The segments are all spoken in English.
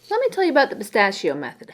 Let me tell you about the pistachio method.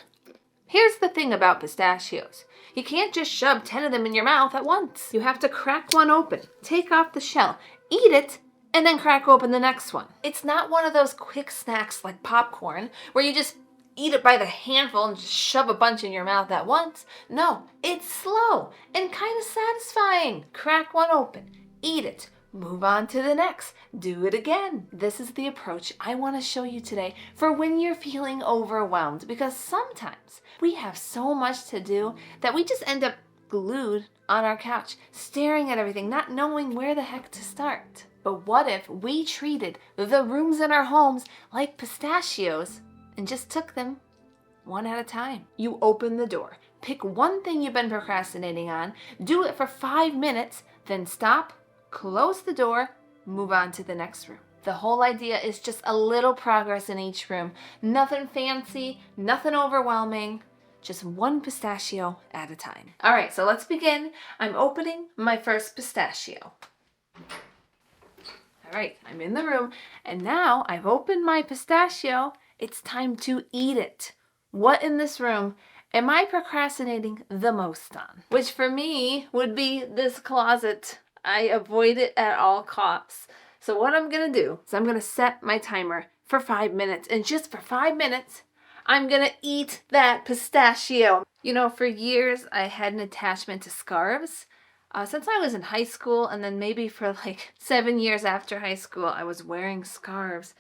Here's the thing about pistachios. You can't just shove 10 of them in your mouth at once. You have to crack one open, take off the shell, eat it, and then crack open the next one. It's not one of those quick snacks like popcorn where you just eat it by the handful and just shove a bunch in your mouth at once. No, it's slow and kind of satisfying. Crack one open, eat it, move on to the next, do it again. This is the approach I want to show you today for when you're feeling overwhelmed, because sometimes we have so much to do that we just end up glued on our couch, staring at everything, not knowing where the heck to start. But what if we treated the rooms in our homes like pistachios and just took them one at a time? You open the door, pick one thing you've been procrastinating on, do it for 5 minutes, then stop, close the door, move on to the next room. The whole idea is just a little progress in each room. Nothing fancy, nothing overwhelming, just one pistachio at a time. All right, so let's begin. I'm opening my first pistachio. All right, I'm in the room, and now I've opened my pistachio. It's time to eat it. What in this room am I procrastinating the most on? Which for me would be this closet. I avoid it at all costs. So what I'm gonna do is I'm gonna set my timer for 5 minutes, and just for 5 minutes, I'm gonna eat that pistachio. You know, for years I had an attachment to scarves. Since I was in high school, and then maybe for like 7 years after high school, I was wearing scarves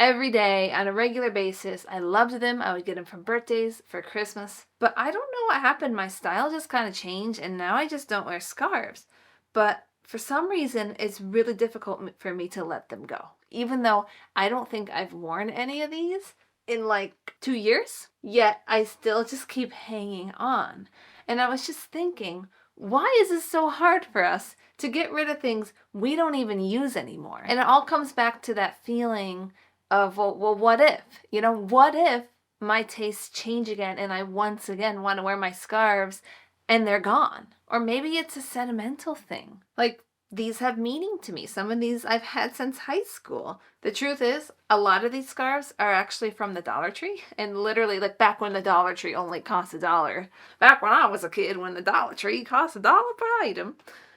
every day on a regular basis. I loved them. I would get them for birthdays, for Christmas. But I don't know what happened. My style just kind of changed, and now I just don't wear scarves. But for some reason, it's really difficult for me to let them go. Even though I don't think I've worn any of these in like 2 years, yet I still just keep hanging on. And I was just thinking, why is it so hard for us to get rid of things we don't even use anymore? And it all comes back to that feeling of, well, what if? You know, what if my tastes change again and I once again want to wear my scarves and they're gone? Or maybe it's a sentimental thing. Like, these have meaning to me. Some of these I've had since high school. The truth is, a lot of these scarves are actually from the Dollar Tree. And literally, like back when the Dollar Tree only cost $1. Back when I was a kid, when the Dollar Tree cost $1 per item.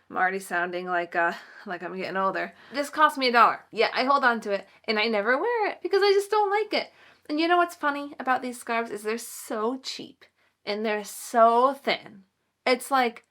I'm already sounding like I'm getting older. This cost me $1. Yeah, I hold on to it, and I never wear it because I just don't like it. And you know what's funny about these scarves is they're so cheap, and they're so thin. It's like,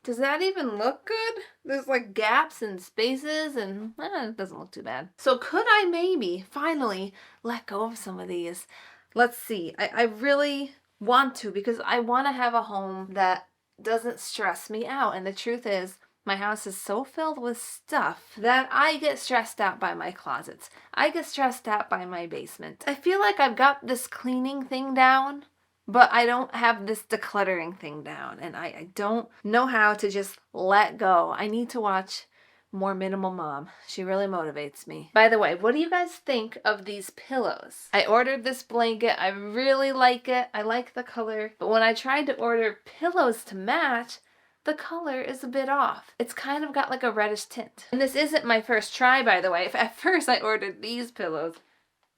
does that even look good? There's like gaps and spaces, and it doesn't look too bad. So could I maybe finally let go of some of these? Let's see. I really want to, because I want to have a home that doesn't stress me out. And the truth is, my house is so filled with stuff that I get stressed out by my closets. I get stressed out by my basement. I feel like I've got this cleaning thing down, but I don't have this decluttering thing down, and I don't know how to just let go. I need to watch more Minimal Mom. She really motivates me. By the way, what do you guys think of these pillows? I ordered this blanket. I really like it. I like the color. But when I tried to order pillows to match, the color is a bit off. It's kind of got like a reddish tint. And this isn't my first try, by the way. At first I ordered these pillows,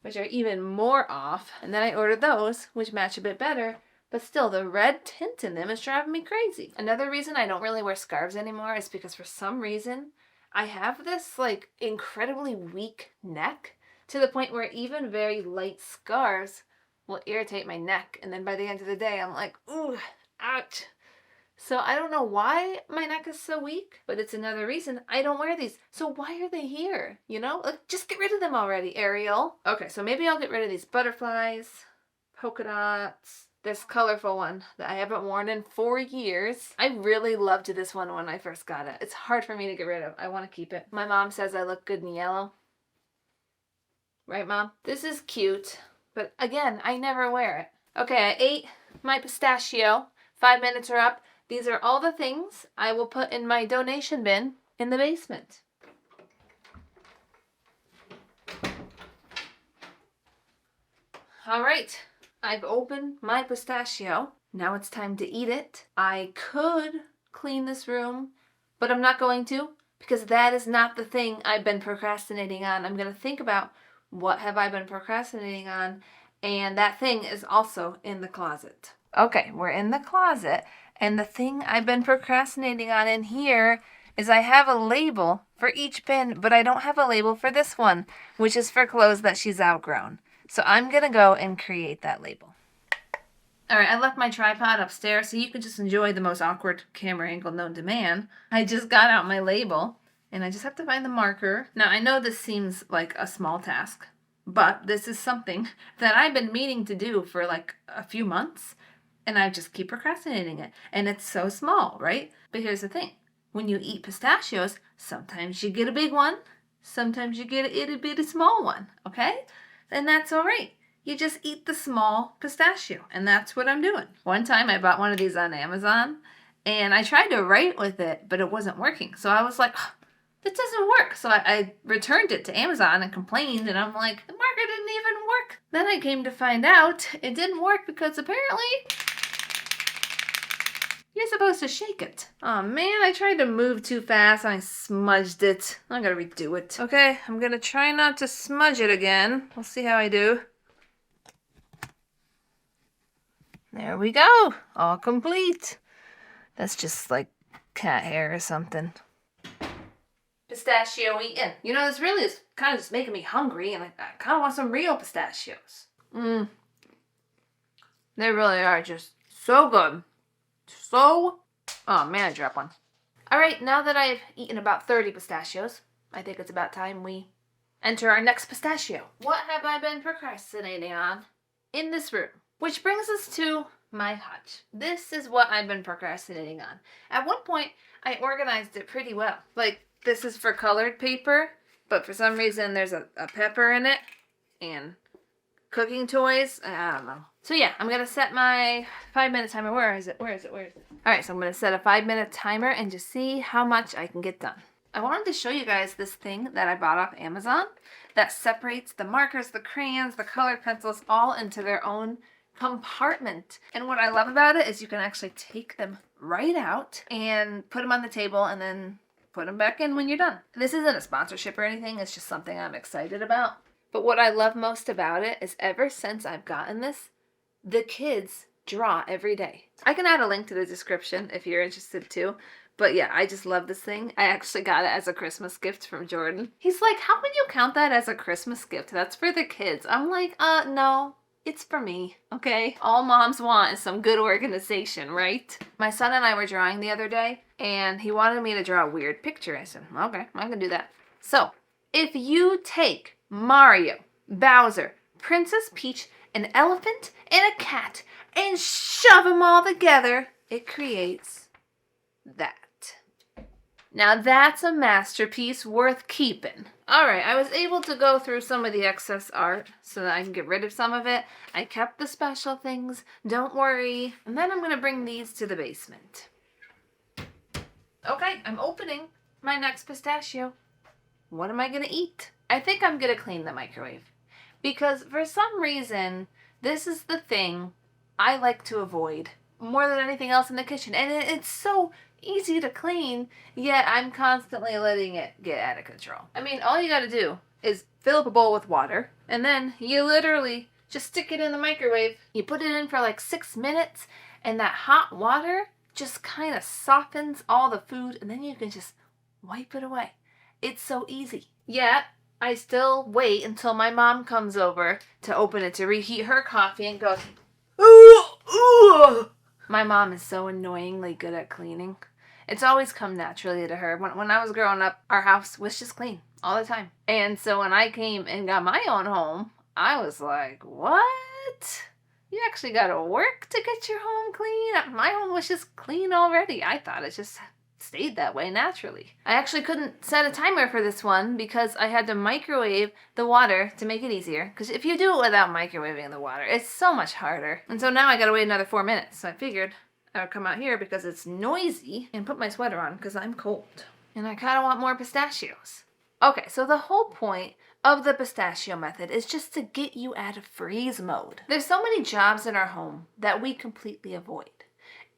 which are even more off. And then I ordered those, which match a bit better. But still, the red tint in them is driving me crazy. Another reason I don't really wear scarves anymore is because for some reason, I have this like incredibly weak neck to the point where even very light scarves will irritate my neck. And then by the end of the day, I'm like, ooh, ouch. So I don't know why my neck is so weak, but it's another reason I don't wear these. So why are they here? You know, like, just get rid of them already, Ariel. Okay, so maybe I'll get rid of these butterflies, polka dots, this colorful one that I haven't worn in 4 years. I really loved this one when I first got it. It's hard for me to get rid of. I want to keep it. My mom says I look good in yellow. Right, Mom? This is cute, but again, I never wear it. Okay, I ate my pistachio. 5 minutes are up. These are all the things I will put in my donation bin in the basement. All right, I've opened my pistachio. Now it's time to eat it. I could clean this room, but I'm not going to, because that is not the thing I've been procrastinating on. I'm going to think about what have I been procrastinating on, And that thing is also in the closet. Okay, we're in the closet. And the thing I've been procrastinating on in here is I have a label for each bin, but I don't have a label for this one, which is for clothes that she's outgrown. So I'm going to go and create that label. All right, I left my tripod upstairs so you can just enjoy the most awkward camera angle known to man. I just got out my label, and I just have to find the marker. Now, I know this seems like a small task, but this is something that I've been meaning to do for like a few months, and I just keep procrastinating it. And it's so small, right? But here's the thing. When you eat pistachios, sometimes you get a big one, sometimes you get a itty bitty small one, okay? And that's all right. You just eat the small pistachio, and that's what I'm doing. One time I bought one of these on Amazon, and I tried to write with it, but it wasn't working. So I was like, oh, this doesn't work. So I returned it to Amazon and complained, and I'm like, the marker didn't even work. Then I came to find out it didn't work because apparently you're supposed to shake it. Oh man, I tried to move too fast and I smudged it. I gotta redo it. Okay, I'm gonna try not to smudge it again. We'll see how I do. There we go. All complete. That's just like cat hair or something. Pistachio eating. You know, this really is kind of just making me hungry, and I kind of want some real pistachios. They really are just so good. Oh man, I dropped one. All right, now that I've eaten about 30 pistachios, I think it's about time we enter our next pistachio. What have I been procrastinating on in this room? Which brings us to my hutch. This is what I've been procrastinating on. At one point, I organized it pretty well. Like, this is for colored paper, but for some reason there's a pepper in it, and cooking toys. I don't know. So yeah, I'm going to set my 5-minute timer. Where is it? All right, so I'm going to set a 5-minute timer and just see how much I can get done. I wanted to show you guys this thing that I bought off Amazon that separates the markers, the crayons, the colored pencils all into their own compartment. And what I love about it is you can actually take them right out and put them on the table and then put them back in when you're done. This isn't a sponsorship or anything. It's just something I'm excited about. But what I love most about it is ever since I've gotten this, the kids draw every day. I can add a link to the description if you're interested too. But yeah, I just love this thing. I actually got it as a Christmas gift from Jordan. He's like, how can you count that as a Christmas gift? That's for the kids. I'm like, no. It's for me, okay? All moms want is some good organization, right? My son and I were drawing the other day, and he wanted me to draw a weird picture. I said, okay, I can do that. So, if you take Mario, Bowser, Princess Peach, an elephant, and a cat, and shove them all together, it creates that. Now that's a masterpiece worth keeping. Alright, I was able to go through some of the excess art so that I can get rid of some of it. I kept the special things, don't worry. And then I'm going to bring these to the basement. Okay, I'm opening my next pistachio. What am I going to eat? I think I'm going to clean the microwave. Because for some reason, this is the thing I like to avoid more than anything else in the kitchen. And it's so easy to clean, yet I'm constantly letting it get out of control. I mean, all you gotta do is fill up a bowl with water, and then you literally just stick it in the microwave. You put it in for like 6 minutes, and that hot water just kind of softens all the food, and then you can just wipe it away. It's so easy. Yet, I still wait until my mom comes over to open it to reheat her coffee and goes, ooh. My mom is so annoyingly good at cleaning. It's always come naturally to her. When I was growing up, our house was just clean all the time. And so when I came and got my own home, I was like, what? You actually got to work to get your home clean? My home was just clean already. I thought it just stayed that way naturally. I actually couldn't set a timer for this one because I had to microwave the water to make it easier. Because if you do it without microwaving the water, it's so much harder. And so now I gotta wait another 4 minutes. So I figured I would come out here because it's noisy and put my sweater on because I'm cold. And I kind of want more pistachios. Okay, so the whole point of the pistachio method is just to get you out of freeze mode. There's so many jobs in our home that we completely avoid.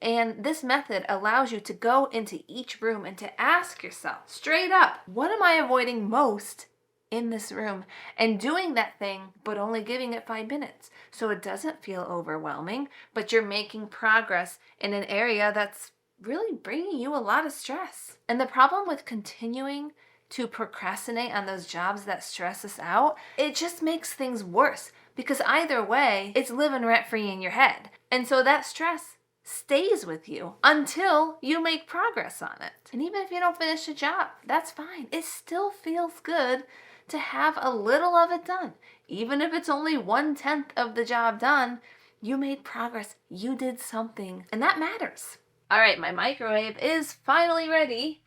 And this method allows you to go into each room and to ask yourself straight up, what am I avoiding most in this room and doing that thing, but only giving it 5 minutes. So it doesn't feel overwhelming, but you're making progress in an area that's really bringing you a lot of stress. And the problem with continuing to procrastinate on those jobs that stress us out, it just makes things worse, because either way, it's living rent-free in your head. And so that stress stays with you until you make progress on it. And even if you don't finish a job, that's fine. It still feels good to have a little of it done. Even if it's only 1/10 of the job done, you made progress. You did something, and that matters. All right, my microwave is finally ready.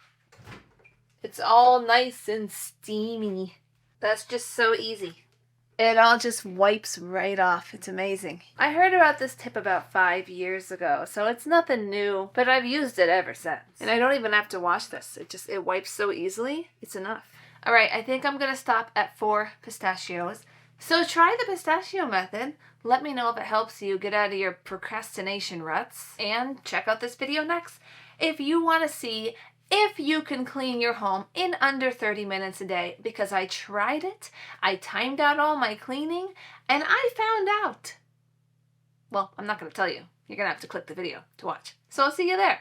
It's all nice and steamy. That's just so easy. It all just wipes right off. It's amazing. I heard about this tip about 5 years ago, so it's nothing new, but I've used it ever since. And I don't even have to wash this. It wipes so easily. It's enough. All right, I think I'm going to stop at 4 pistachios. So try the pistachio method. Let me know if it helps you get out of your procrastination ruts. And check out this video next if you want to see if you can clean your home in under 30 minutes a day, because I tried it, I timed out all my cleaning, and I found out. Well, I'm not going to tell you. You're going to have to click the video to watch. So I'll see you there.